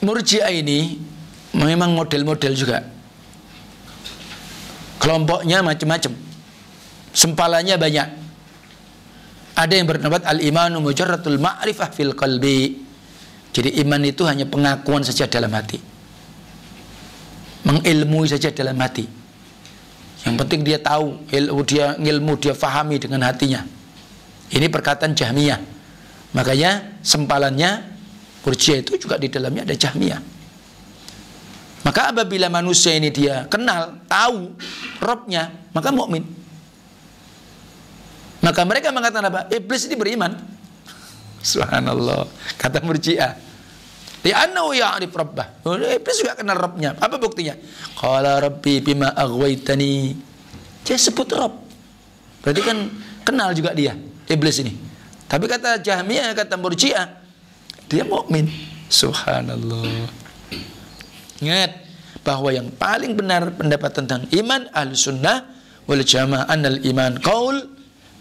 Murji'ah ini memang model-model juga. Kelompoknya macam-macam. Sempalannya banyak. Ada yang berpendapat al-imanu mujarratul ma'rifah fil qalbi. Jadi iman itu hanya pengakuan saja dalam hati. Mengilmui saja dalam hati. Yang penting dia tahu, ilmu dia fahami dengan hatinya. Ini perkataan Jahmiyah. Makanya sempalannya Murji'ah itu juga di dalamnya ada Jahmiyah. Maka apabila manusia ini dia kenal, tahu Robnya, maka mukmin. Maka mereka mengatakan apa? Iblis ini beriman. Subhanallah. Kata Murji'ah. Li'annahu ya'rif rabbah. Iblis juga kenal Robnya. Apa buktinya? Qala rabbi bima aghwaytani. Dia sebut Rob. Berarti kan kenal juga dia, Iblis ini. Tapi kata Jahmiyah, kata Murji'ah, dia mukmin. Subhanallah. Ingat bahwa yang paling benar pendapat tentang iman Ahlussunnah wal Jamaah annal iman qaul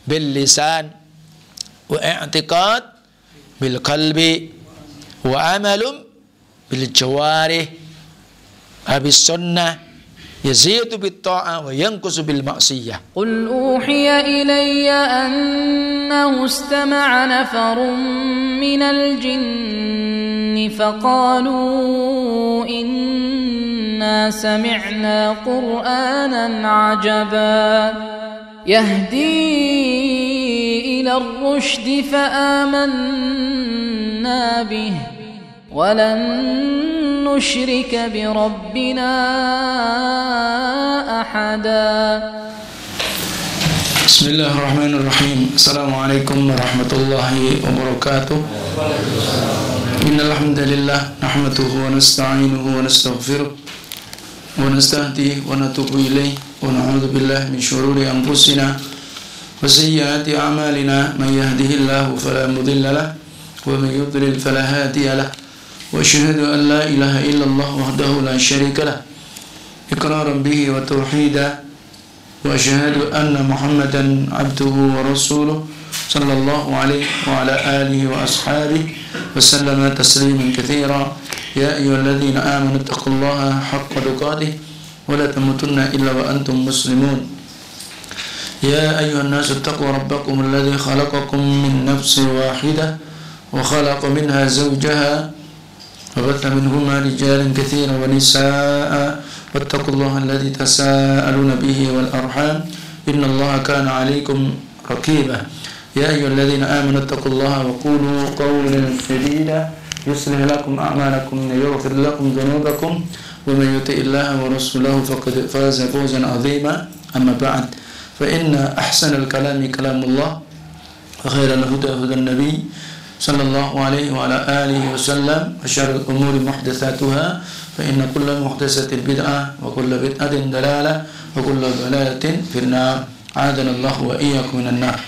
bil lisan wa i'tiqad bil qalbi wa amalum bil jawarih. Habis sunnah yazidu bit ta'ah wa yanqusu bil ma'siyah. Qul uhiya ilayya annahu istama'a nafarun minal jinni faqalu inna sami'na qur'anan 'ajaba yahdi ila ar-rushdi fa'amanna bihi wa lan nusyrika bi rabbina ahada. Bismillahirrahmanirrahim. Assalamualaikum warahmatullahi wabarakatuh. Innal hamdalillah nahmaduhu wa nasta'inuhu wa nastaghfiruh wa nastahdihi wa natubu ilayhi wa na'udzu billahi min shururi anfusina wa sayyiati a'malina. Man yahdihillahu fala mudilla lahu wa man yudlil fala hadiya lahu. Wa asyhadu an la ilaha illallah wahdahu la syarika lahu iqraran bihi wa tauhida. Wa asyhadu anna Muhammadan abduhu wa rasuluh sallallahu alaihi wa ala alihi wa ashabihi wa sallama tasliman katsira. Ya ayyuhalladzina amanu taqullaha haqqa tuqatih wa la tamutunna illa wa antum muslimun. Ya ayyuhan nasu taqu rabbakum alladzi khalaqakum min nafsin wahidah wa khalaqa minha zawjaha wa batha minhuma rijalan katsiran wa nisaa'a واتقوا الله الذي تساءلون به والأرحام إن الله كان عليكم رقيبا. يا أيها الذين آمنوا اتقوا الله وقولوا قولا سديدا يصلح لكم أعمالكم ويغفر لكم ذنوبكم ومن يطع الله ورسوله فقد فاز فوزا عظيما. أما بعد فإن أحسن الكلام كلام الله وخير الهدى هدى النبي صلى الله عليه وعلى آله وسلم وشر الأمور محدثاتها فإن كل محدثة بدعة وكل بدعة ضلالة وكل ضلالة في النار. أعاذنا الله وإياكم من النار.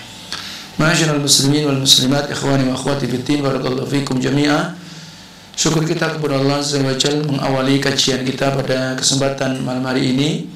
Ma'asyiral muslimin wal muslimat, ikhwani wa akhwati fid din, barakallahu fikum jami'a. Syukur kita kepada Allah Azza wa Jalla mengawali kajian kita pada kesempatan malam hari ini.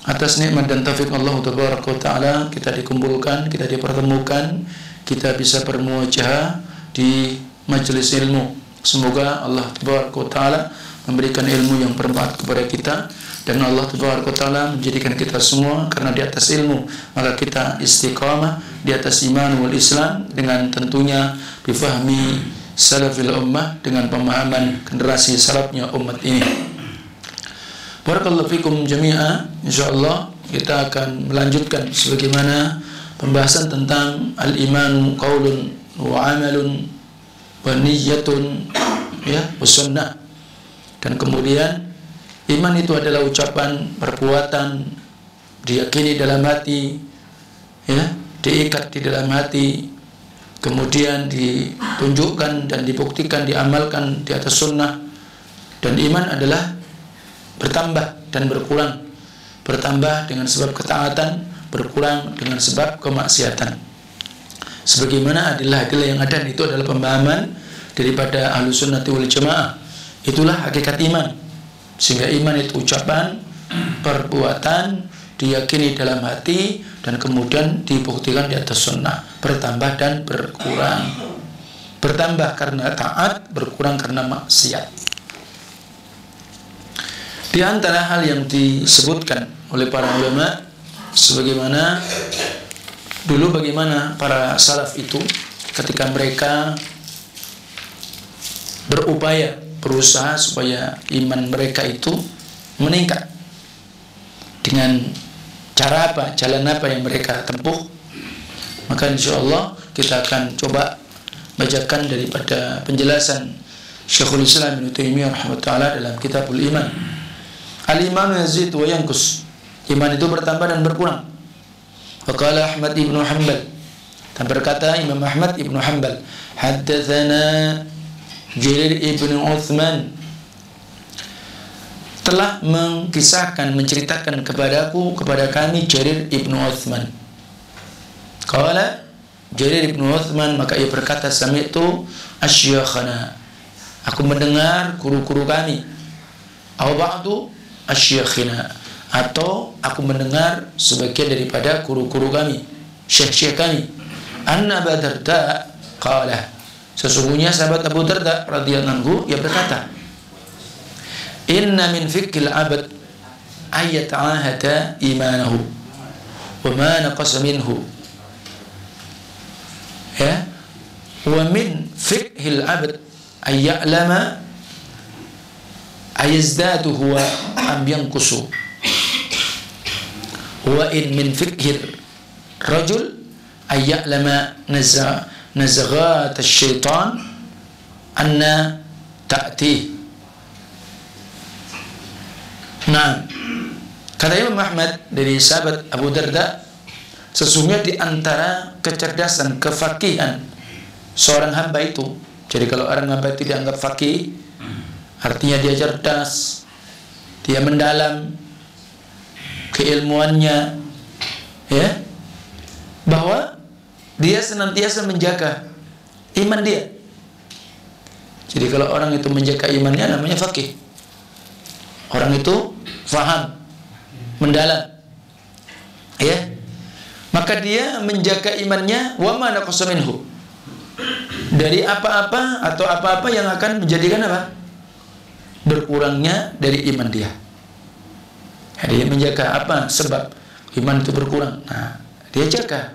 Atas nikmat dan taufik Allah Tabaraka wa Ta'ala kita dikumpulkan, kita dipertemukan, kita bisa bermuajahah di majelis ilmu. Semoga Allah Tabaraka wa Ta'ala memberikan ilmu yang bermanfaat kepada kita, dan Allah Tabaraka wa Ta'ala menjadikan kita semua karena di atas ilmu maka kita istiqamah di atas iman wal Islam, dengan tentunya bifahmi salafil ummah, dengan pemahaman generasi salafnya umat ini. Barakallahu fikum jami'a. Insyaallah kita akan melanjutkan sebagaimana pembahasan tentang al-imanu qaulun wa amalun wa niyyatun ya wa sunnah. Dan kemudian iman itu adalah ucapan, perbuatan, diyakini dalam hati, ya, diikat di dalam hati, kemudian ditunjukkan dan dibuktikan, diamalkan di atas sunnah. Dan iman adalah bertambah dan berkurang, bertambah dengan sebab ketaatan, berkurang dengan sebab kemaksiatan. Sebagaimana adilah-adilah yang ada, itu adalah pemahaman daripada Ahlussunnah wal Jamaah. Itulah hakikat iman. Sehingga iman itu ucapan, perbuatan, diyakini dalam hati, dan kemudian dibuktikan di atas sunnah, bertambah dan berkurang. Bertambah karena taat, berkurang karena maksiat. Di antara hal yang disebutkan oleh para ulama, sebagaimana dulu bagaimana para salaf itu ketika mereka berupaya, berusaha supaya iman mereka itu meningkat. Dengan cara apa, jalan apa yang mereka tempuh, maka insyaallah kita akan coba bacakan daripada penjelasan Syekhul Islam Ibnu Taimiyah rahimahullah dalam Kitabul Iman. Al-imanu yazid wa yanqus. Iman itu bertambah dan berkurang. Faqala Ahmad ibnu Hanbal, dan berkata Imam Ahmad ibnu Hanbal, haddatsana Jarir ibnu Uthman, telah mengkisahkan, menceritakan kepada kami Jarir ibnu Uthman. Qala Jarir ibnu Uthman, maka ia berkata, sami'tu asyakhana, aku mendengar guru-guru kami, aw ba'du asyakhina, atau aku mendengar sebagian daripada guru-guru kami, syekh-syekh kami, anna Abu Darda qala, sesungguhnya sahabat Abu Darda radhiyallahu anhu ia berkata, inna min fiqhil abad ayyata'ahada imanahu wa ma naqasa minhu, ya, wa min fiqhil abad ayya'lama ayazdadu huwa am yanqusu, wa in min fiqhir rajul ayya'lama nazaghat asy-syaitan anna ta'ti. Nah, kata Imam Ahmad dari sahabat Abu Darda, sesungguhnya di antara kecerdasan, kefakihan seorang hamba itu, jadi kalau orang hamba itu dianggap fakih, artinya dia cerdas, dia mendalam keilmuannya, ya, bahwa dia senantiasa menjaga iman dia. Jadi kalau orang itu menjaga imannya namanya fakih. Orang itu faham, mendalam, ya. Maka dia menjaga imannya wa ma naqasa minhu, dari apa-apa atau apa-apa yang akan menjadikan apa? Berkurangnya dari iman dia. Dia menjaga apa? Sebab iman itu berkurang. Nah, dia jaga.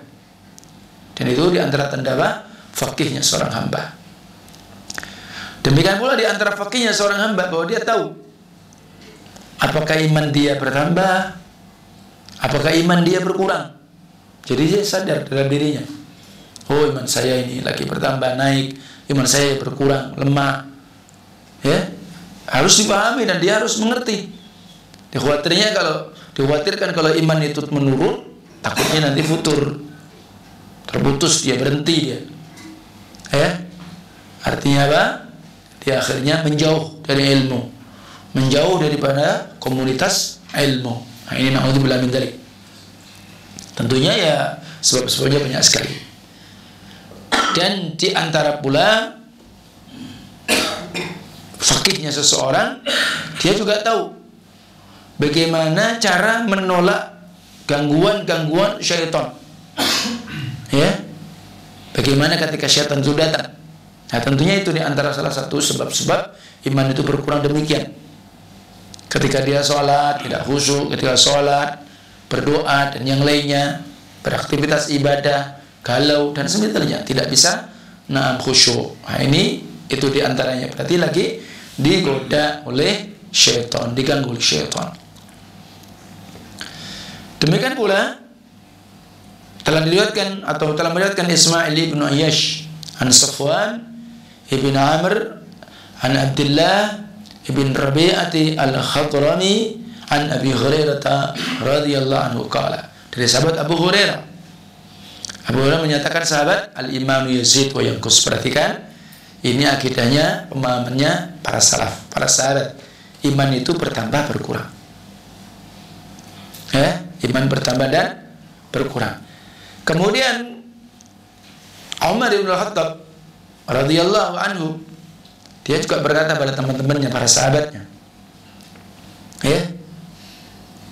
Dan itu di antara tanda apa? Fakihnya seorang hamba. Demikian pula di antara fakihnya seorang hamba bahwa dia tahu apakah iman dia bertambah, apakah iman dia berkurang. Jadi dia sadar dalam dirinya, oh iman saya ini lagi bertambah, naik, iman saya berkurang, lemah, ya, harus dipahami dan dia harus mengerti. Dikhawatirkan kalau iman itu menurun, takutnya nanti futur, terputus, dia berhenti dia, ya. Artinya apa? Dia akhirnya menjauh dari ilmu, menjauh daripada komunitas ilmu. Nah, ini na'udzubillah min dzalik. Tentunya ya sebab-sebabnya banyak sekali. Dan di antara pula fakihnya seseorang, dia juga tahu bagaimana cara menolak gangguan-gangguan syaitan. Ya. Bagaimana ketika syaitan itu datang. Nah, tentunya itu di antara salah satu sebab-sebab iman itu berkurang demikian. Ketika dia sholat tidak khusyuk, ketika sholat berdoa dan yang lainnya, beraktivitas ibadah galau dan sebagainya, tidak bisa khusyuk. Nah, ini itu di antaranya, berarti lagi digoda oleh syaitan, diganggu oleh syaitan. Demikian pula telah meriwayatkan Ismail ibn Ayyash an Safwan ibn Amr an Abdullah ibn Rabi'ati al-Khadrami an Abi Hurairah radhiyallahu anhu qala, dari sahabat Abu Hurairah. Abu Hurairah menyatakan sahabat al-imanu yazid wa yanqus. Perhatikan, ini akidahnya, pemahamannya para salaf, para sahabat. Iman itu bertambah berkurang. Ya, iman bertambah dan berkurang. Kemudian Umar bin Khattab radhiyallahu anhu, dia juga berkata pada teman-temannya, para sahabatnya, ya,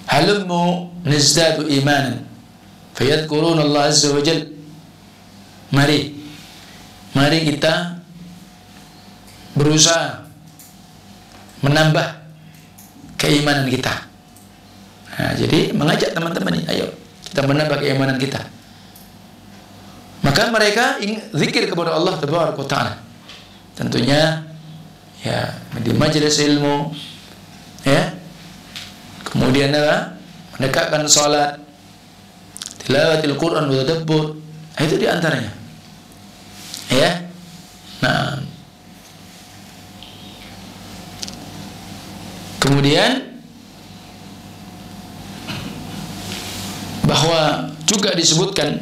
halummu nazdadu imanan fayadhkuruna Allah azza wa jalla. Mari kita berusaha menambah keimanan kita. Nah, jadi mengajak teman-teman ini, ayo kita menambah keimanan kita. Maka mereka zikir kepada Allah Tabaraka wa Ta'ala. Tentunya ya di majelis ilmu, ya. Kemudian mendekatkan salat, tilawatil Quran wa tadabbur. Itu di antaranya. Ya. Nah, kemudian bahwa juga disebutkan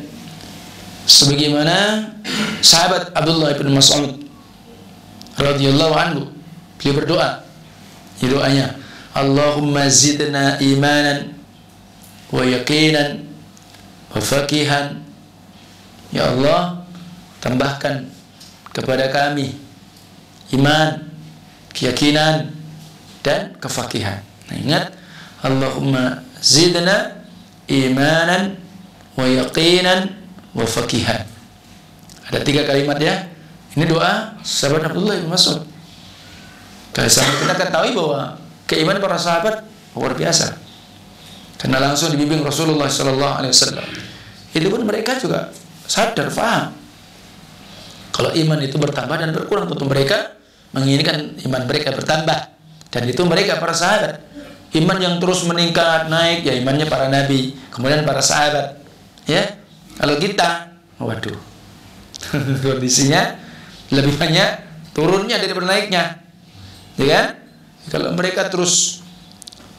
sebagaimana sahabat Abdullah bin Mas'ud radhiyallahu anhu, beliau berdoa, di doanya, Allahumma zidna imanan wa yaqinan wa faqihan. Ya Allah, tambahkan kepada kami iman, keyakinan, dan kefakihan. Nah, ingat, Allahumma zidna imanan wa yaqinan wa faqihan. Ada 3 kalimat ya. Ini doa sahabat Abdullah bin Mas'ud. Kalau kita ketahui bahwa keimanan para sahabat luar biasa, karena langsung dibimbing Rasulullah SAW. Itu pun mereka juga sadar, faham kalau iman itu bertambah dan berkurang. Tentu mereka menginginkan iman mereka bertambah, dan itu mereka para sahabat. Iman yang terus meningkat, naik, ya imannya para nabi, kemudian para sahabat. Ya, kalau kita, waduh, kondisinya lebih banyak turunnya daripada naiknya, ya kan? Kalau mereka terus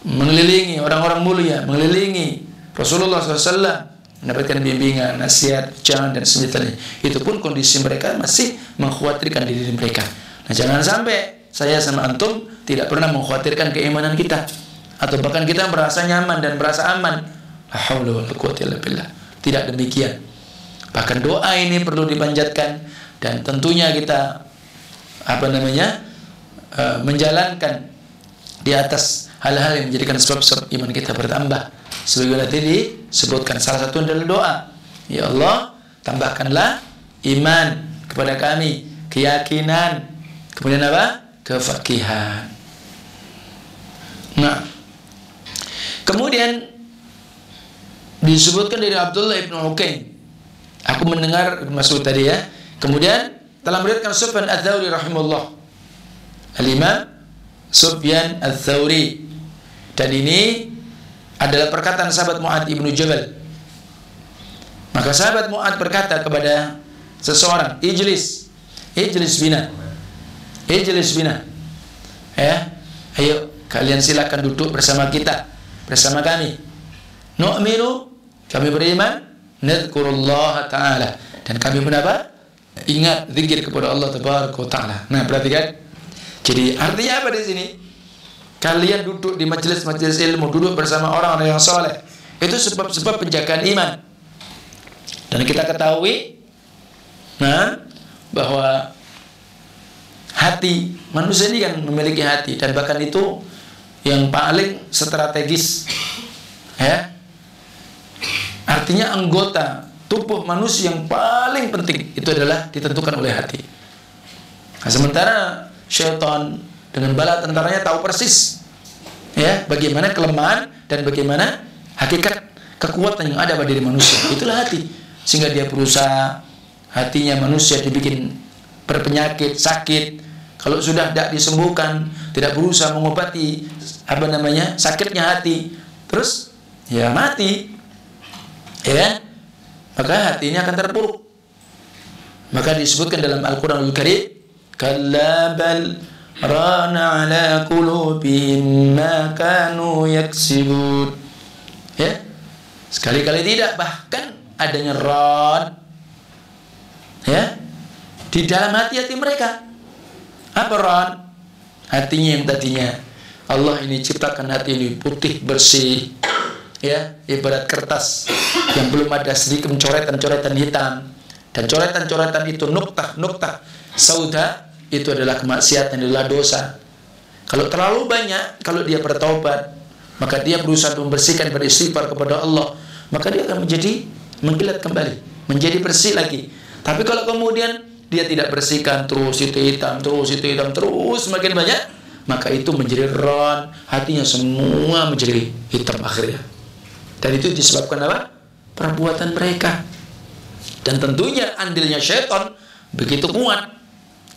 mengelilingi orang-orang mulia, mengelilingi Rasulullah SAW, mendapatkan bimbingan, nasihat, jangan dan sebagainya, itu pun kondisi mereka masih mengkhawatirkan diri mereka. Nah, jangan sampai saya sama antum tidak pernah mengkhawatirkan keimanan kita, atau bahkan kita merasa nyaman dan merasa aman. La haula wala quwwata illa billah. Tidak demikian. Bahkan doa ini perlu dipanjatkan, dan tentunya kita menjalankan di atas hal-hal yang menjadikan sebab-sebab iman kita bertambah. Sebagaimana tadi disebutkan, salah satu adalah doa. Ya Allah, tambahkanlah iman kepada kami, keyakinan, kemudian apa? Kefakihan. Nah, kemudian disebutkan dari Abdullah bin Uqaim, aku mendengar Ibnu Mas'ud tadi ya. Kemudian telah meriwayatkan Sufyan Ats-Tsauri rahimahullah, Al-Imam Sufyan Ats-Tsauri, dan ini adalah perkataan sahabat Mu'adz ibnu Jabal. Maka sahabat Mu'adz berkata kepada seseorang, ijlis bina, ya, ayo kalian silakan duduk bersama kita, bersama kami. Nu'minu, kami beriman, nadhkurullaha ta'ala, dan kami pun apa? Ingat zikir kepada Allah Tabaraka wa Ta'ala. Nah, perhatikan. Jadi artinya apa di sini? Kalian duduk di majelis-majelis ilmu, duduk bersama orang-orang yang soleh, itu sebab-sebab penjagaan iman. Dan kita ketahui, nah, bahwa hati manusia ini kan memiliki hati, dan bahkan itu yang paling strategis, ya. Artinya anggota tubuh manusia yang paling penting itu adalah ditentukan oleh hati. Nah, sementara syaitan dengan bala tentaranya tahu persis, ya, bagaimana kelemahan dan bagaimana hakikat kekuatan yang ada pada diri manusia. Itulah hati. Sehingga dia berusaha, hatinya manusia dibikin berpenyakit, sakit. Kalau sudah tidak disembuhkan, tidak berusaha mengobati sakitnya hati, terus ya mati, ya, maka hatinya akan terpuruk. Maka disebutkan dalam Al-Quranul Karim, kalla bal rana ala qulubihim ma kanu yaksibun. Ya, sekali-kali tidak, bahkan adanya ran, ya, di dalam hati-hati mereka. Apa ran? Hatinya yang tadinya Allah ini ciptakan hati ini putih bersih, ya, ibarat kertas yang belum ada sedikit coretan-coretan hitam, dan coretan-coretan itu nuktah sauda, itu adalah kemaksiatan, adalah dosa. Kalau terlalu banyak, kalau dia bertaubat, maka dia berusaha membersihkan, beristighfar kepada Allah, maka dia akan menjadi mengkilat kembali, menjadi bersih lagi. Tapi kalau kemudian dia tidak bersihkan, terus itu hitam, terus semakin banyak, maka itu menjadi ron, hatinya semua menjadi hitam akhirnya. Dan itu disebabkan apa? Perbuatan mereka. Dan tentunya andilnya syaitan begitu kuat.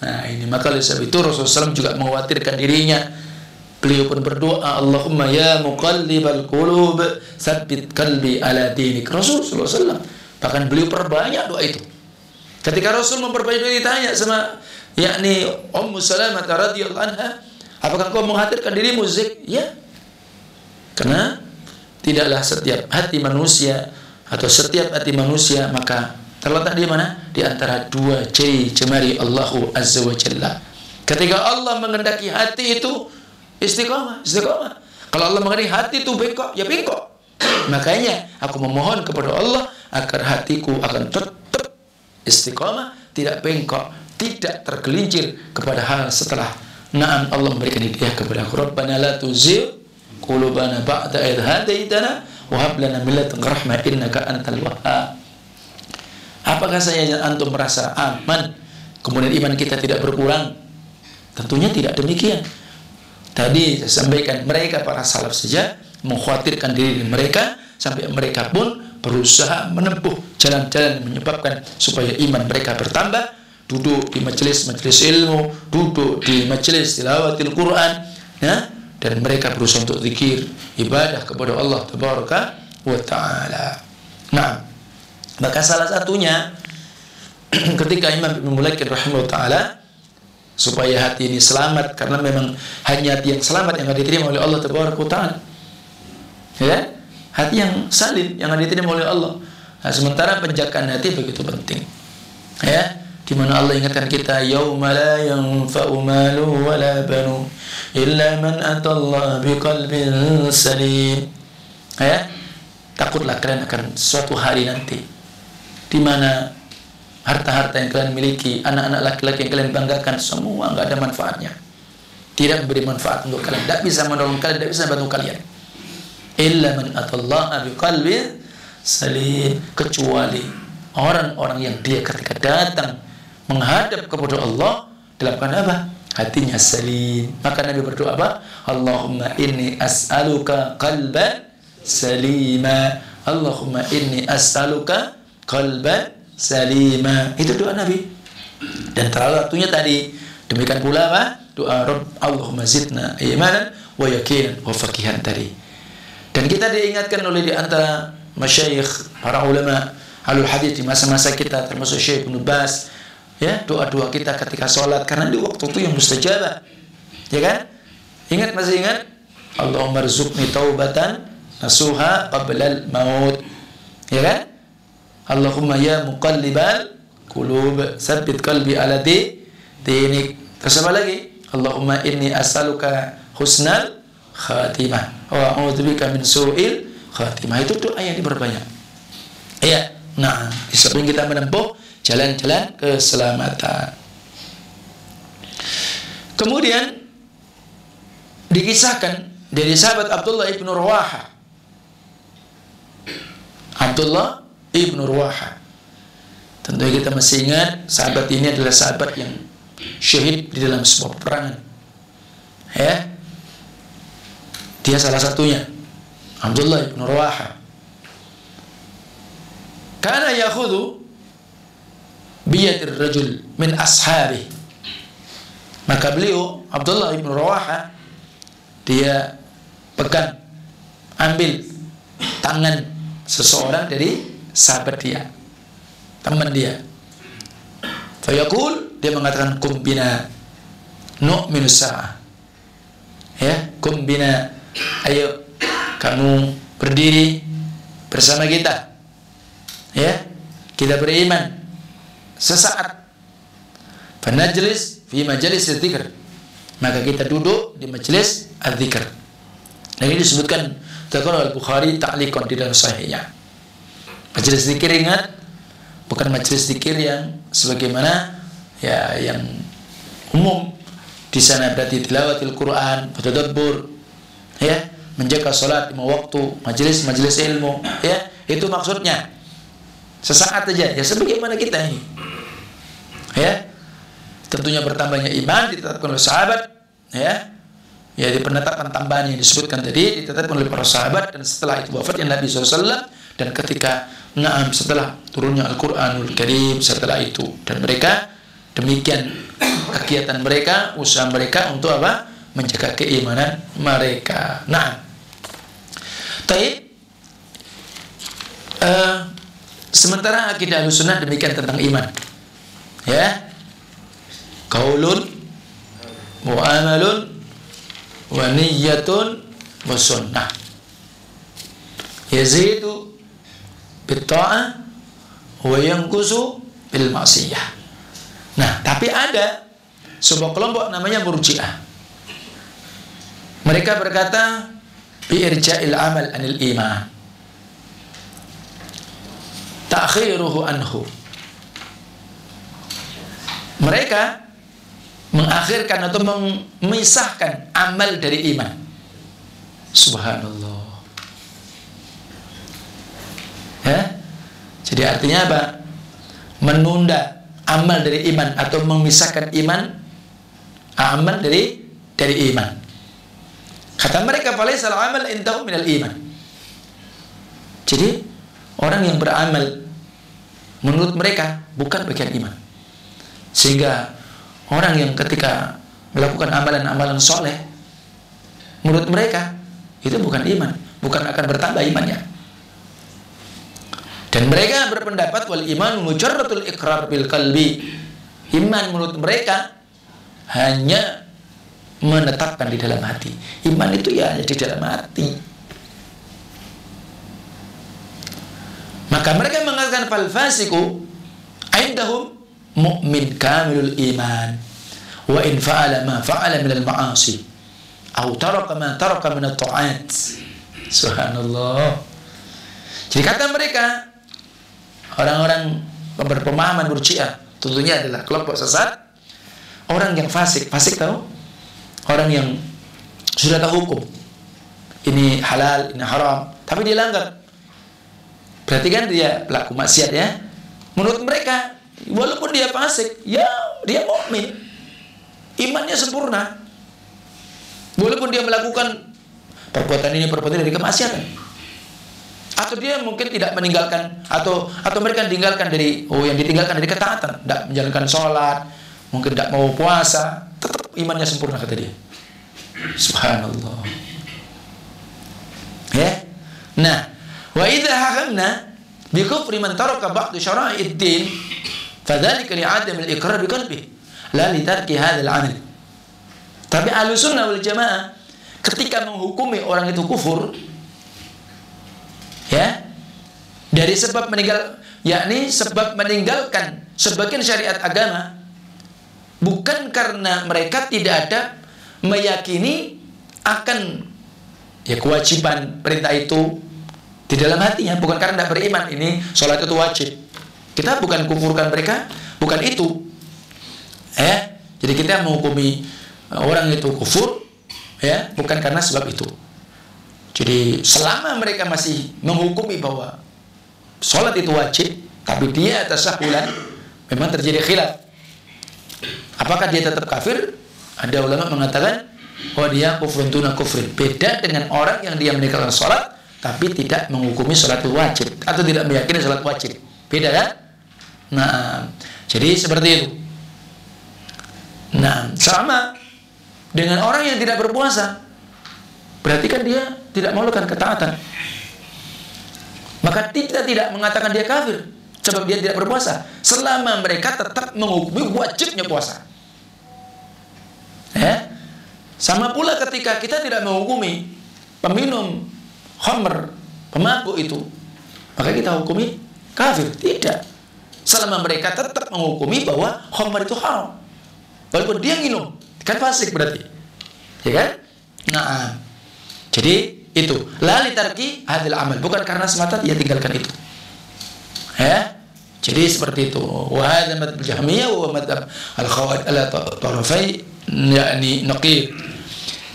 Nah ini maka oleh sebab itu Rasulullah SAW juga mengkhawatirkan dirinya. Beliau pun berdoa, Allahumma ya muqallibal qulub tsabbit qalbi ala dinik. Rasulullah SAW bahkan beliau perbanyak doa itu. Ketika Rasul memperbanyak doa, ditanya sama yakni Ummu Salamah radhiyallahu anha, apakah kau mengkhawatirkan dirimu Zik? Ya. Karena tidaklah setiap hati manusia atau setiap hati manusia maka terletak di mana? Di antara dua ciri jemari Allahu Azza wa Jalla. Ketika Allah menghendaki hati itu istiqamah. Kalau Allah menghendaki hati itu bengkok, ya bengkok. Makanya aku memohon kepada Allah agar hatiku akan tetap istiqamah, tidak bengkok, tidak tergelincir kepada hal setelah na'am Allah memberikan hidayah kepada aku. Rabbana la tuzigh qulubana ba'da idh hadaitana wa hab lana min ladunka rahmah innaka antal wahhab. Apakah saya antum merasa aman kemudian iman kita tidak berkurang? Tentunya tidak demikian. Tadi saya sampaikan mereka para salaf saja mengkhawatirkan diri mereka sampai mereka pun berusaha menempuh jalan-jalan yang menyebabkan supaya iman mereka bertambah. Duduk di majelis-majelis ilmu, duduk di majelis tilawatil Quran, ya, dan mereka berusaha untuk zikir, ibadah kepada Allah tabaraka wa taala. Nah, maka salah satunya ketika Imam Ibnu Mulakin rahimahullah taala supaya hati ini selamat, karena memang hanya hati yang selamat yang akan diterima oleh Allah tabaraka wa taala. Ya, hati yang salim yang akan diterima oleh Allah. Nah, sementara penjagaan hati begitu penting. Ya, di mana Allah ingatkan kita yauma la yanfa'u malu wala banu illa man atallaha biqalbin salim. Ya, takutlah kalian akan suatu hari nanti di mana harta-harta yang kalian miliki, anak-anak laki-laki yang kalian banggakan, semua enggak ada manfaatnya. Tidak memberi manfaat untuk kalian, tidak bisa menolong kalian, tidak bisa bantu kalian. Illa man atallaha biqalbin salim, kecuali orang-orang yang dia ketika datang menghadap kepada Allah dalam keadaan apa? Hatinya salim. Maka Nabi berdoa apa? Allahumma inni as'aluka qalban salima. Allahumma inni as'aluka qalban salima. Itu doa Nabi. Dan terlalu waktunya tadi. Demikian pula apa? Doa Rabb Allahumma zidna imanan wa yaqinan wa faqihan tadi. Dan kita diingatkan oleh di antara masyayikh, para ulama alul hadis di masa-masa kita, termasuk Syekh Ibnu Baz, ya, doa-doa kita ketika sholat, karena di waktu itu yang mustajabah, ya kan? Ingat, masih ingat? Allahumma rzuqni taubatan nasuha qablal maut, ya kan? Allahumma ya muqallibal qulub tsabbit qalbi ala dinik. Terus apa lagi? Allahumma inni as'aluka husnal khatimah wa a'udzubika min su'il khatimah. Itu doa yang diperbanyak. Iya. Nah, sebelum kita menempuh jalan-jalan keselamatan. Kemudian dikisahkan dari sahabat Abdullah ibnu Rawaha. Abdullah ibnu Rawaha. Tentunya kita masih ingat sahabat ini adalah sahabat yang syahid di dalam sebuah peperangan. Ya. Dia salah satunya. Abdullah ibnu Rawaha. Kana yakhudhu biyadir rajul min ashabi. Maka beliau Abdullah ibnu Rawaha dia pegang, ambil tangan seseorang dari sahabat dia, teman dia. Fayaqul, dia mengatakan kum bina nu'minu sa'ah. Ya, kum bina, ayo kamu berdiri bersama kita. Ya, kita beriman sesaat. Fanajlis fi majalis dzikr. Maka kita duduk di majelis az-zikr. Dan ini disebutkan oleh Al-Bukhari ta'liqan di dalam sahihnya. Majelis zikir, ingat, bukan majelis zikir yang sebagaimana ya yang umum. Di sana berarti tilawatil Quran, tadabbur, ya, menjaga salat 5 waktu, majelis ilmu, ya, itu maksudnya. Sesaat saja, ya sebagaimana kita ini. Ya. Tentunya bertambahnya iman ditetapkan oleh sahabat, ya. ya di penetapan tambahan yang disebutkan tadi ditetapkan oleh para sahabat, dan setelah itu wafatnya Nabi SAW, dan ketika setelah turunnya Al-Quranul Karim setelah itu, dan mereka demikian kegiatan mereka, usaha mereka untuk apa? Menjaga keimanan mereka. Taib. Sementara akidah Ahlussunnah demikian tentang iman. Ya. Qaulun wa amalun wa niyyatun wa sunnah. Yazidu bit ta'ah wa yanqusu bil ma'siyah. Nah, tapi ada sebuah kelompok namanya Murji'ah. Mereka berkata bi irja'il amal anil iman, ta'khiruhu anhu. Mereka mengakhirkan atau memisahkan amal dari iman. Subhanallah. Ya? Jadi artinya apa? Menunda amal dari iman atau memisahkan amal dari iman. Kata mereka, falaisal amal indahu minal iman. Jadi orang yang beramal menurut mereka bukan bagian iman. Sehingga orang yang ketika melakukan amalan-amalan soleh menurut mereka itu bukan iman, bukan akan bertambah imannya. Dan mereka berpendapat wal iman mujarradul iqrar bil qalbi. Iman menurut mereka hanya menetapkan di dalam hati. Iman itu ya di dalam hati. Maka mereka mengatakan fal fasiku indahum mu'min kamilul iman wa in fa'ala ma fa'ala minal ma'asi aw taraka ma taraka minat ta'at. Subhanallah. Jadi kata mereka, orang-orang berpemahaman Murji'ah tentunya adalah kelompok sesat, orang yang fasik tahu? Orang yang sudah tahu hukum, ini halal, ini haram, tapi dia langgar. Berarti kan dia pelaku maksiat ya. Menurut mereka, walaupun dia fasik, ya dia mukmin, imannya sempurna. Walaupun dia melakukan perbuatan ini dari kemaksiatan, atau dia mungkin tidak meninggalkan atau mereka tinggalkan dari yang ditinggalkan dari ketaatan, tidak menjalankan sholat, mungkin tidak mau puasa, tetap imannya sempurna kata dia. Subhanallah. Ya. Nah, wa idza hakamna bi kufri man taraka ba'd syara'id din fadzalika li'adam al-iqrar bi qalbi la li tarki hadzal 'amal. Tapi Ahlussunnah wal Jamaah ketika menghukumi orang itu kufur, ya, dari sebab sebab meninggalkan sebagian syariat agama, bukan karena mereka tidak ada meyakini akan kewajiban perintah itu di dalam hatinya, bukan karena tidak beriman ini sholat itu wajib. Kita bukan kufurkan mereka, bukan itu. Jadi kita menghukumi orang itu kufur, bukan karena sebab itu. Jadi selama mereka masih menghukumi bahwa sholat itu wajib, tapi dia tasahulan, memang terjadi khilaf. Apakah dia tetap kafir? Ada ulama mengatakan, dia kufrun tuna kufrin. Beda dengan orang yang dia meninggalkan sholat, tapi tidak menghukumi sholat itu wajib, atau tidak meyakini sholat wajib. Beda kan? Nah, jadi seperti itu. Nah, sama dengan orang yang tidak berpuasa, berarti kan dia tidak melakukan ketaatan. Maka kita tidak mengatakan dia kafir sebab dia tidak berpuasa, selama mereka tetap menghukumi wajibnya puasa. Sama pula ketika kita tidak menghukumi peminum khamr, pemabuk itu, maka kita hukumi kafir. Tidak, selama mereka tetap menghukumi bahwa khamr itu haram, walaupun dia minum, kan fasik berarti, ya kan? Nah, jadi itu la litarki hadil amal, bukan karena semata dia tinggalkan itu. Jadi seperti itu. Wa hadza madhab Jahmiyah wa madhab al-Khawarij ala tarafai yakni naqid.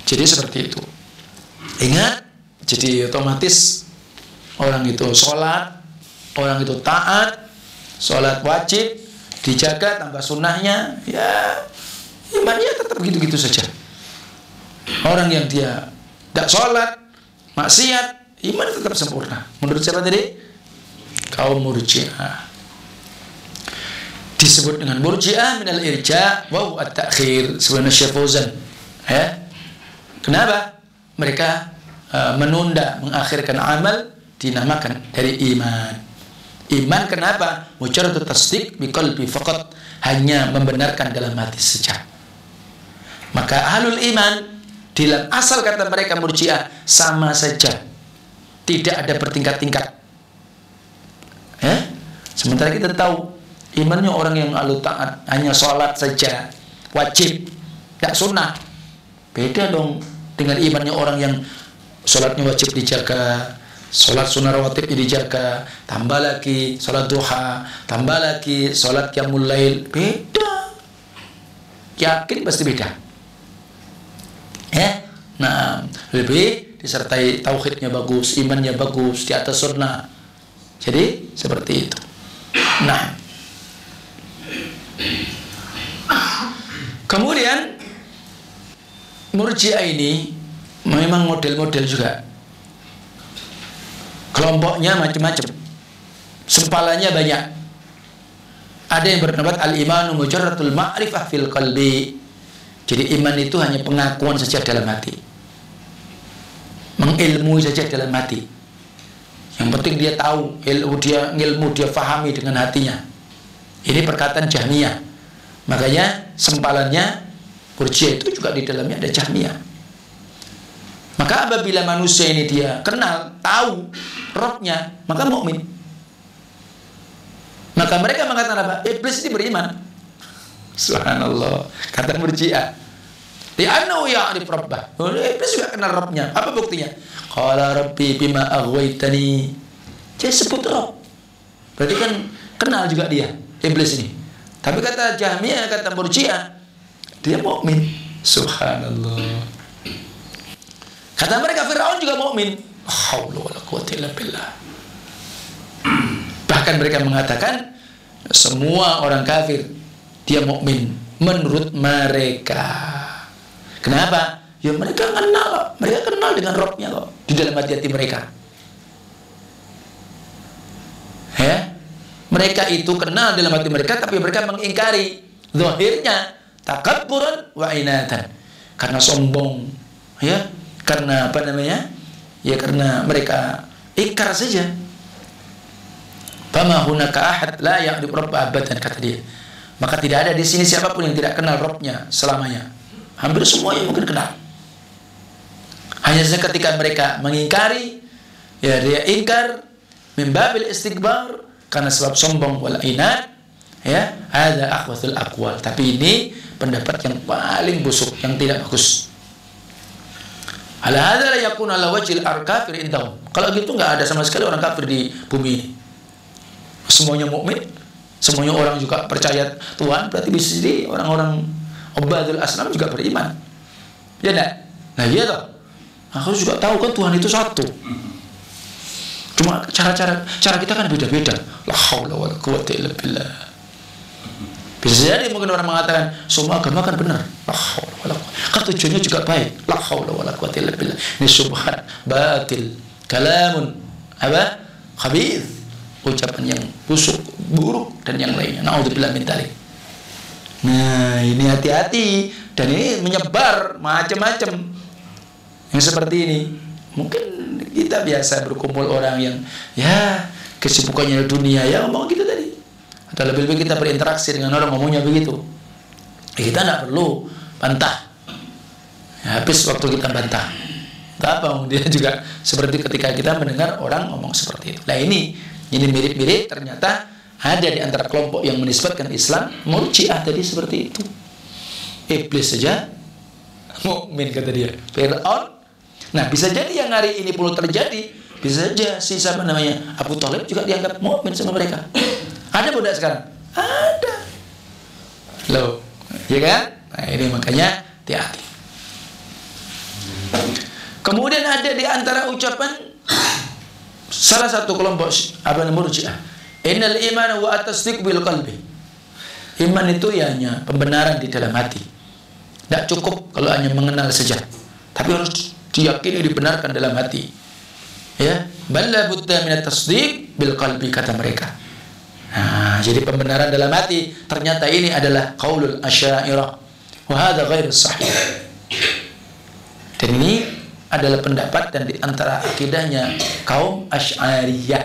Jadi seperti itu. Ingat, jadi otomatis orang itu sholat, orang itu taat, sholat wajib dijaga, tambah sunnahnya, ya imannya tetap gitu-gitu saja. Orang yang dia tidak sholat, maksiat, iman tetap sempurna. Menurut siapa tadi? Kaum Murji'ah. Disebut dengan Murji'ah minal irja' wa at-ta'khir. Sebenarnya Syekh Fauzan. Kenapa? Mereka menunda, mengakhirkan amal, dinamakan dari iman. Iman kenapa? Mujarrad tasdiq bi qalbi faqat, hanya membenarkan dalam hati saja. Maka ahlul iman dalam asal kata mereka Murji'ah sama saja, tidak ada bertingkat-tingkat. Sementara kita tahu imannya orang yang ahlu taat hanya sholat saja wajib, tidak sunnah. Beda dong dengan imannya orang yang sholatnya wajib dijaga, sholat sunnah rawatibnya dijaga, tambah lagi sholat duha, tambah lagi sholat qiyamul lail. Beda, yakin pasti beda. Nah, lebih disertai tauhidnya bagus, imannya bagus, di atas sunnah. Jadi seperti itu. Nah, kemudian Murji'ah ini memang model-model juga. Kelompoknya macam-macam, sempalannya banyak. Ada yang berpendapat al-imanu mujarradul ma'rifah fil qalbi. Jadi iman itu hanya pengakuan saja dalam hati, mengilmui saja dalam hati. Yang penting dia tahu, ilmu dia fahami dengan hatinya. Ini perkataan Jahmiyah. Makanya sempalannya Murji'ah itu juga di dalamnya ada Jahmiyah. Maka apabila manusia ini dia kenal, tahu rohnya, maka mukmin. Maka mereka mengatakan apa? Iblis ini beriman. Subhanallah. Kata Murji'ah, li'annahu ya'rif rabbah. Iblis juga kenal rohnya. Apa buktinya? Qala rabbi bima aghwaytani. Dia sebut roh. Berarti kan kenal juga dia, iblis ini. Tapi kata Jahmiyah, kata Murji'ah, dia mukmin. Subhanallah. Kata mereka Firaun juga mukmin. Haula wala quwwata illa billah. Bahkan mereka mengatakan semua orang kafir dia mukmin menurut mereka. Kenapa? Ya mereka kenal dengan rohnya kok di dalam hati-hati mereka. Mereka itu kenal dalam hati mereka, tapi mereka mengingkari zahirnya, takabburan wa inatan, karena sombong, karena apa namanya? Ya karena mereka ingkar saja. Fama hunaka ahad la ya'rif rabb abadan, kata dia. Maka tidak ada di sini siapapun yang tidak kenal Rabbnya selamanya. Hampir semua yang mungkin kenal. Hanya saja ketika mereka mengingkari, ya dia ingkar mimbabil istikbar, karena sebab sombong wal inat, ada akhwathul aqwal. Tapi ini pendapat yang paling busuk, yang tidak bagus. Ala hadza la yakunu ala wajhil kafir indahum. Kalau gitu enggak ada sama sekali orang kafir di bumi ini. Semuanya mukmin, semuanya orang juga percaya Tuhan, berarti bisa jadi orang-orang ubadul asnam juga beriman. Ya enggak? Nah iya toh. Aku juga tahu kan Tuhan itu satu. Cuma cara kita kan beda-beda. La haula wala quwwata illa billah. Bisa jadi mungkin orang mengatakan semua agama kan benar. La haula wala quwwata. Kan tujuannya juga baik. La haula wala quwwata illa billah. Ini subhan, batil, kalamun apa? Khabith. Ucapan yang busuk, buruk dan yang lainnya. Naudzubillah min dzalik. Nah, ini hati-hati, dan ini menyebar macam-macam. Yang seperti ini. Mungkin kita biasa berkumpul orang yang kesibukannya dunia, ngomong gitu tadi. Atau lebih-lebih kita berinteraksi dengan orang ngomongnya begitu. Kita tidak perlu bantah. Habis waktu kita bantah. Apa? Dia juga seperti ketika kita mendengar orang ngomong seperti itu. Nah ini mirip-mirip, ternyata ada di antara kelompok yang menisbatkan Islam Murji'ah tadi seperti itu. Iblis saja mukmin, kata dia. Firaun. Nah, bisa jadi yang hari ini perlu terjadi, bisa saja si siapa namanya Abu Thalib juga dianggap mukmin sama mereka. Ada budak sekarang? Ada. Loh, ya kan? Nah, ini makanya hati-hati. Kemudian ada di antara ucapan salah satu kelompok Murji'ah, innal iman wa at-tasdiq bil qalbi. Iman itu hanya pembenaran di dalam hati. Tidak cukup kalau hanya mengenal saja. tapi harus diyakini, dibenarkan dalam hati. Ya, balla budda min at-tasdiq bil qalbi, kata mereka. Nah, jadi pembenaran dalam hati, ternyata ini adalah qaulul Asy'ariyah, wa hadza ghairu sahih. Dan ini adalah pendapat dan di antara akidahnya kaum Asy'ariyah.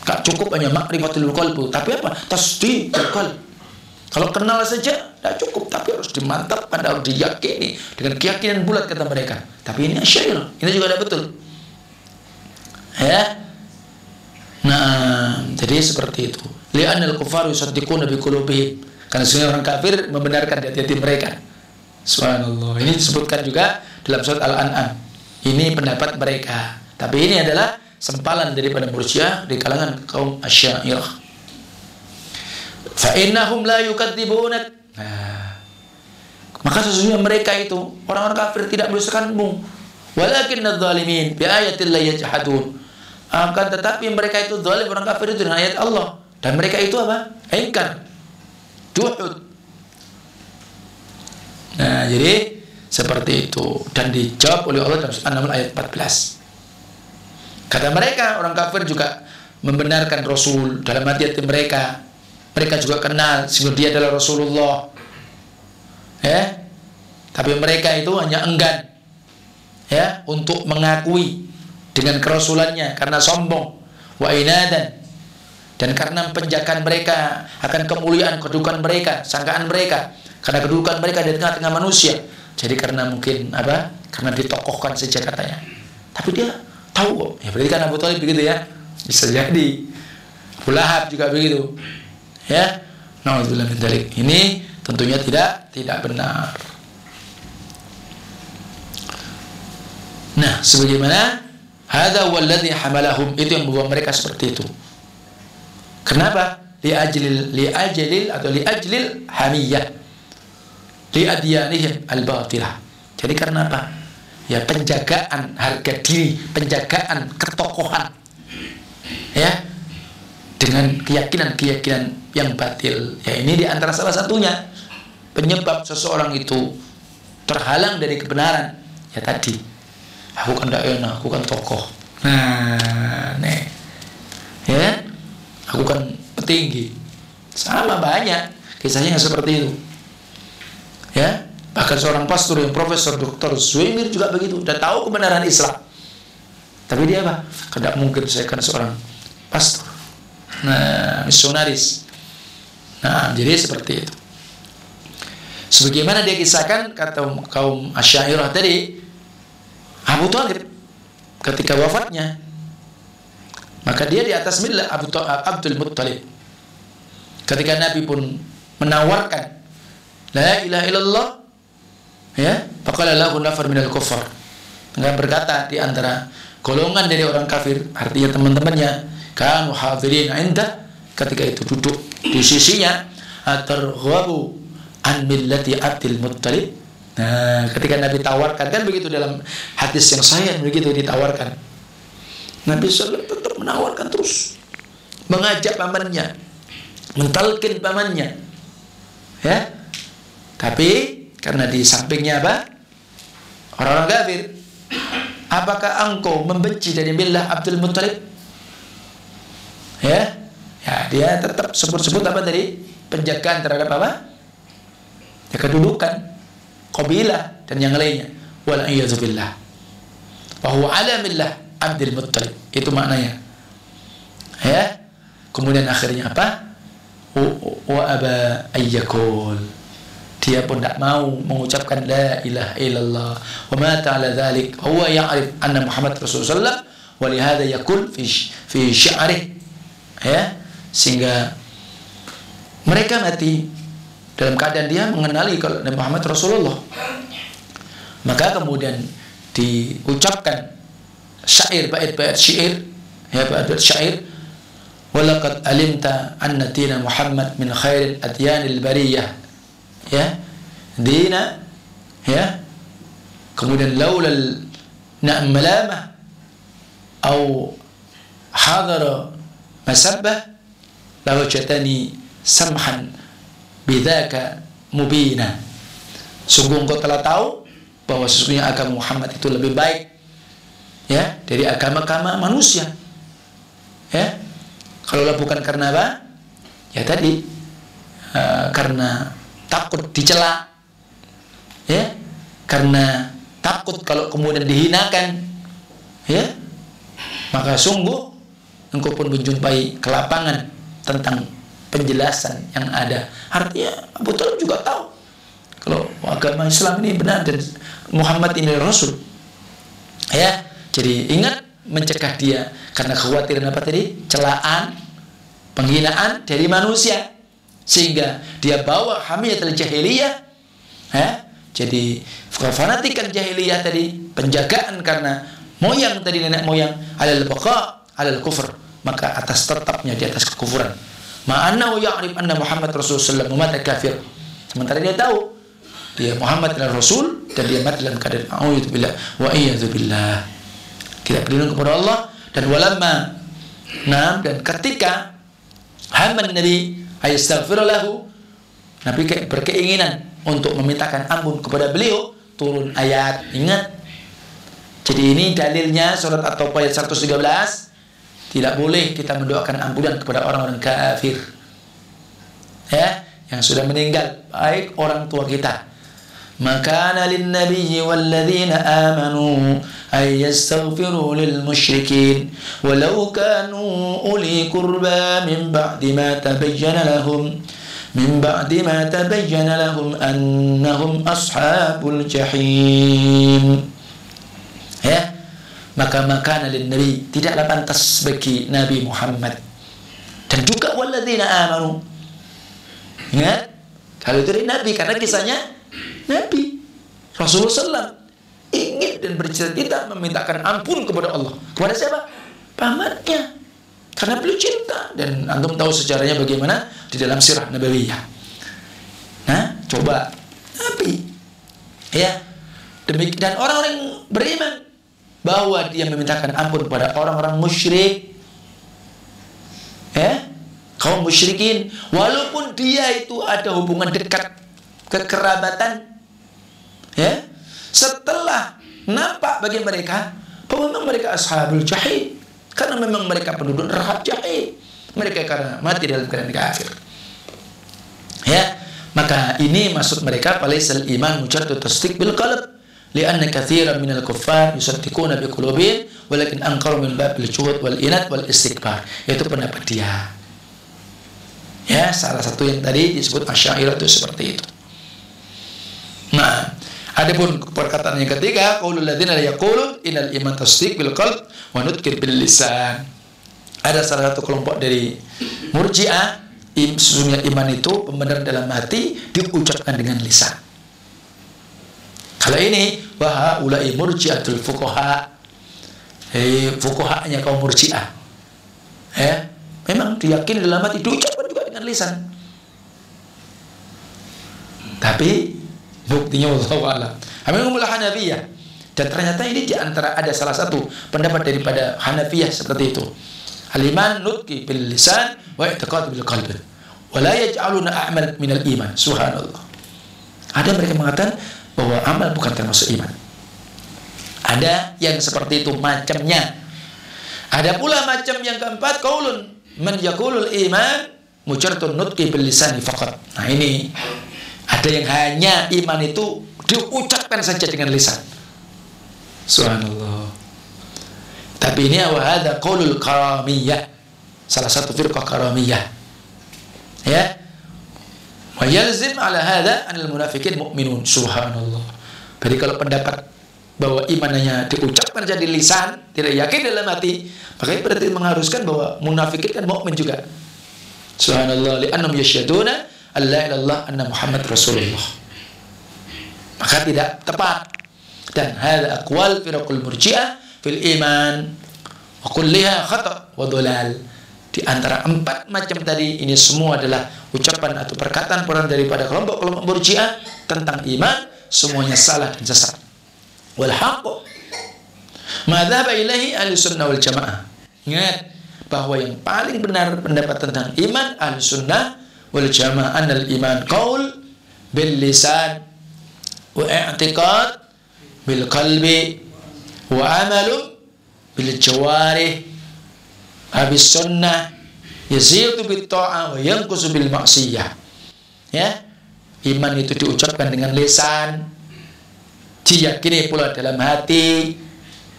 Gak cukup hanya ma'rifatul qalbi, tapi apa? Tasdiqul qalb. Kalau kenal saja tidak cukup, tapi harus dimantapkan, harus diyakini dengan keyakinan bulat, kata mereka. Tapi ini Asy'ariyah, ini juga ada betul. Ya. Nah, jadi seperti itu. Li'annal kuffar yusaddiquna bi qulubihim. Karena sebenarnya orang kafir membenarkan di hati mereka. Subhanallah. Ini disebutkan juga dalam surat Al-An'am. Ini pendapat mereka. Tapi ini adalah sempalan daripada Murji'ah di kalangan kaum Asy'ariyah. Fa innahum la yukadzibunak. Nah, maka sesungguhnya mereka itu orang-orang kafir tidak mendustakanmu. Walakinnadz zalimin bi ayatillahi yajhadun. Akan tetapi mereka itu zalim, orang kafir itu dengan ayat Allah, dan mereka itu apa? Ingkar, juhud. Nah, jadi seperti itu, dan dijawab oleh Allah dalam surah An-Naml ayat 14. Kata mereka, orang kafir juga membenarkan Rasul dalam hati mereka. Mereka juga kenal sehingga dia adalah Rasulullah. Ya. Tapi mereka itu hanya enggan, ya, untuk mengakui dengan kerasulannya karena sombong, wa inadan, dan karena penjagaan mereka akan kemuliaan kedudukan mereka, sangkaan mereka, karena kedudukan mereka di tengah-tengah manusia. Jadi karena mungkin apa? Karena ditokohkan saja katanya. Tapi dia tahu kok. Ya berarti kan Abu Thalib begitu ya. Bisa jadi. Abu Lahab juga begitu. Ya, na'udzubillah min dzalik. Ini tentunya tidak benar. Nah, sebagaimana hadza walladzi hamalahum, itu yang membawa mereka seperti itu. Kenapa? Li'ajlil hamiyah li adyanihim al-batilah. Jadi karena apa? Ya, penjagaan harga diri, penjagaan ketokohan. Ya, dengan keyakinan yang batil. Ya, ini di antara salah satunya penyebab seseorang itu terhalang dari kebenaran. Ya tadi, aku kan tidak enak, aku kan tokoh. Nah, nih, ya, aku kan petinggi. Sama banyak kisahnya seperti itu. Ya, bahkan seorang pastor yang Profesor Dr. Zuhair juga begitu. Udah tahu kebenaran Islam, tapi dia apa? Tidak mungkin saya kan seorang pastor. Nah, misionaris. Nah, jadi seperti itu. Sebagaimana dia kisahkan kata kaum Asy'ariyah tadi, Abu Thalib ketika wafatnya, maka dia di atas millah Abdul Muttalib. Ketika Nabi pun menawarkan la ilaha illallah, ya, faqala lahu nafar minal kuffar. Dengan berkata di antara golongan dari orang kafir, artinya teman-temannya, kanu hadirin inda, ketika itu duduk di sisinya, atarghabu an millati Abdul Muttalib. Nah, ketika Nabi tawarkan, kan begitu dalam hadis yang sahih, begitu ditawarkan. Nabi SAW tetap menawarkan terus, mengajak pamannya, mentalkin pamannya, ya. Tapi karena di sampingnya apa? Orang-orang kafir. Apakah engkau membenci dari millah Abdul Muttalib? Ya, dia tetap sebut-sebut apa tadi? Penjagaan terhadap apa? Ya, kedudukan, qabilah dan yang lainnya. Wal a'yadzu billah. Wa huwa ala millah Abdul Muttalib. Itu maknanya. Ya. Kemudian akhirnya apa? Wa aba ayyakul. Dia pun tidak mau mengucapkan la ilaha illallah. Wa ma ta'ala dzalik. Huwa ya'rif anna Muhammad Rasulullah wa li hadza yakul fi syi'rihi. Ya, sehingga mereka mati dalam keadaan dia mengenali kalau Nabi Muhammad Rasulullah. Maka kemudian diucapkan syair, bait-bait syair, ya, bait syair, walaqad alimta anna dina Muhammad min khairil adyanil bariyah, ya, dina, ya, kemudian laulal na'malamah au hadara masabah lawajatani samhan bidzaka mubina. Sungguh engkau telah tahu bahwa sesungguhnya agama Muhammad itu lebih baik ya dari agama-agama manusia. Ya. Kalau bukan karena apa? Ya tadi karena takut dicela. Ya. Karena takut kalau kemudian dihinakan. Ya. Maka sungguh engkau pun menjumpai kelapangan tentang penjelasan yang ada. Artinya Abu Thalib juga tahu kalau agama Islam ini benar dan Muhammad ini Rasul. Ya, jadi ingat mencegah dia karena khawatiran apa tadi? Celaan, penghinaan dari manusia, sehingga dia bawa hamiyatul jahiliyah. Ya, jadi fanatikan jahiliyah tadi, penjagaan karena moyang tadi, nenek moyang, alal baqa alal kufur, maka atas tetapnya di atas kekufuran. Ma'annahu ya'rif anna Muhammad Rasulullah mata kafir. Sementara dia tahu dia Muhammad adalah Rasul dan dia mati dalam keadaan a'udzubillah wa iyadzubillah. Kita berlindung kepada Allah dan walamma dan ketika hamba Nabi ayastaghfirullahu, Nabi berkeinginan untuk memintakan ampun kepada beliau, turun ayat. Ingat. Jadi ini dalilnya surat At-Taubah ayat 113. Tidak boleh kita mendoakan ampunan kepada orang-orang kafir, ya, yang sudah meninggal, baik orang tua kita. Maka lin nabiyyi wal ladzina amanu ay yastaghfiru lil musyrikin walau kanu uli qurba min ba'di ma tabayyana lahum annahum ashabul jahim. Ya. Maka lin nabi, tidaklah pantas bagi Nabi Muhammad dan juga walladzina amanu. Ingat, kalau itu dari Nabi, karena kisahnya Nabi Rasulullah SAW ingin dan bercita-cita memintakan ampun kepada Allah. Kepada siapa? Pamannya, karena beliau cinta. Dan antum tahu sejarahnya bagaimana di dalam sirah nabawiyah. Nah, coba Nabi, ya, demikian orang-orang beriman bahwa dia memintakan ampun kepada orang-orang musyrik, ya, kaum musyrikin, walaupun dia itu ada hubungan dekat kekerabatan, ya, setelah nampak bagi mereka bahwa memang mereka ashabul jahim, karena memang mereka penduduk neraka jahim, mereka karena mati dalam keadaan kafir, ya. Maka ini maksud mereka falaisal iman mujarrad tasdiq bil qalb. Lianna katsiran minal kuffar yusaddiquna bi qulubihim walakin ankaru min babil juhud wal inad wal istikbar. Itu pendapat dia. Ya, salah satu yang tadi disebut Asy'ariyah itu seperti itu. Nah, adapun perkataan yang ketiga, qaulul ladzina la yaqulun innal iman tasdiq bil qalb wa nutqir bil lisan. Ada salah satu kelompok dari Murji'ah, sesungguhnya iman itu pembenaran dalam hati diucapkan dengan lisan. Kalau ini wa ulai murji'atul fuqaha, fuqahanya kaum Murji'ah, ya, memang diyakini dalam hati, diucapkan juga dengan lisan. Tapi buktinya wallahu a'lam. Aminul Hanafiyah, dan ternyata ini di antara ada salah satu pendapat daripada Hanafiyah seperti itu. Al-iman nutqi bil lisan wa i'tiqad bil qalbi wa la yaj'aluna a'mal min al-iman. Subhanallah. Ada mereka mengatakan bahwa amal bukan termasuk iman. Ada yang seperti itu macamnya. Ada pula macam yang keempat, qaulun man yaqulul iman mujarradun nutqi bil lisani faqat. Nah, ini ada yang hanya iman itu diucapkan saja dengan lisan. Subhanallah. Tapi ini wa hadza qaulul karamiyah, salah satu firqah karamiyah. Ya. Wa yalzim ala hadza anil munafiqin mu'minun. Subhanallah. Jadi kalau pendapat bahwa imannya diucapkan jadi lisan, tidak yakin dalam hati, maka berarti mengharuskan bahwa munafikin kan mukmin juga. Subhanallah, li'annahum yasyhaduna an la ilaha illallah anna Muhammad Rasulullah. Maka tidak tepat. Dan hadza aqwal firqul Murji'ah fil iman wa kulliha khata' wa dhalal. Di antara 4 macam tadi, ini semua adalah ucapan atau perkataan orang daripada kelompok-kelompok Murji'ah tentang iman, semuanya salah dan sesat. Wal haqqu ma dhahaba ilaihi ahlussunnah wal jamaah. Ingat bahwa yang paling benar pendapat tentang iman ahlussunnah wal jamaah, anal iman qaul bil lisan wa i'tiqad bil qalbi wa amalu bil jawarih. Habis sunnah yazidu bit ta'ah wa yanqusu bil maksiyah. Ya, iman itu diucapkan dengan lisan, diyakini pula dalam hati,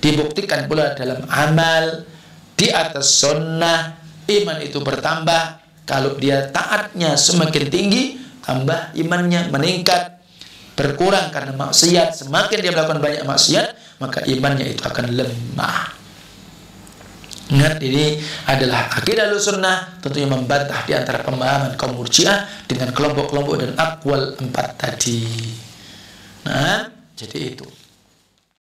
dibuktikan pula dalam amal. Di atas sunnah iman itu bertambah. Kalau dia taatnya semakin tinggi, tambah imannya meningkat. Berkurang karena maksiat, semakin dia melakukan banyak maksiat, maka imannya itu akan lemah. Ingat, ini adalah akidah Ahlussunnah, tentunya membantah di antara pemahaman kaum Murji'ah dengan kelompok-kelompok dan aqwal 4 tadi. Nah, jadi itu.